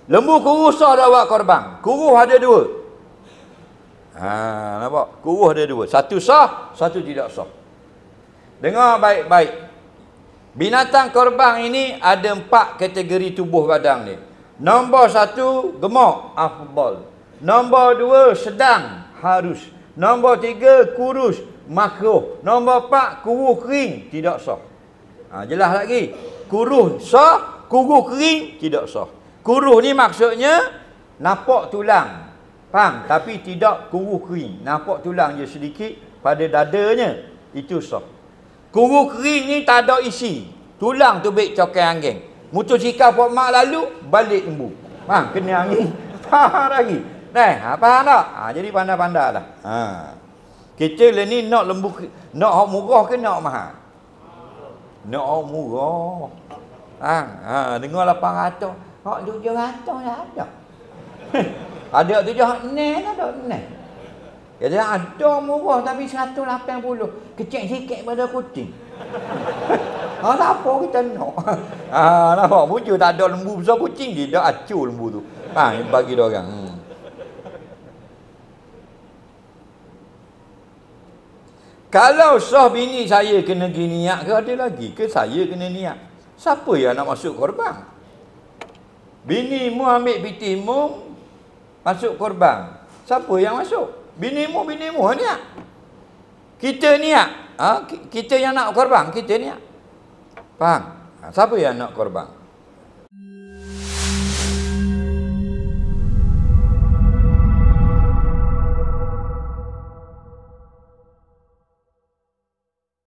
Lembu kuruh sah dah buat korban. Kuruh ada dua. Nampak? Kuruh ada dua. Satu sah, satu tidak sah. Dengar baik-baik. Binatang korban ini ada 4 kategori tubuh badan ni. Nombor 1, gemuk, afdal. Nombor 2, sedang, harus. Nombor 3, kurus, makruh. Nombor 4, kuruh kering, tidak sah. Jelas lagi. Kuruh sah, kuruh kering, tidak sah. Kuruh ni maksudnya nampak tulang. Faham? Tapi tidak kuruh kering. Nampak tulang je sedikit pada dadanya. Itu sah. Kuruh kering ni tak ada isi. Tulang tu baik cokai angin. Motosikal Pok Mak lalu, balik lembu. Faham? Kena angin. Faham lagi? Faham tak? Jadi pandai-pandai lah. Kita lah ni nak lembu, nak hak murah ke nak mahal? Nak hak murah. Dengar 800. Hak 700 dah ada. Ada 700 tak ada ni. Kata ada murah tapi 180. Kecil sikit pada kucing. Tak apa kita nak. Nampak muncul tak ada lembu besar kucing dia dah acur lembu tu. Bagi dia orang. Kalau sah bini saya kena gini niat ke ada lagi ke saya kena niat? Siapa yang nak masuk korban? Binimu ambil pitimu masuk korban. Siapa yang masuk? Binimu niat. Kita niat. Kita yang nak korban, kita niat. Faham? Siapa yang nak korban?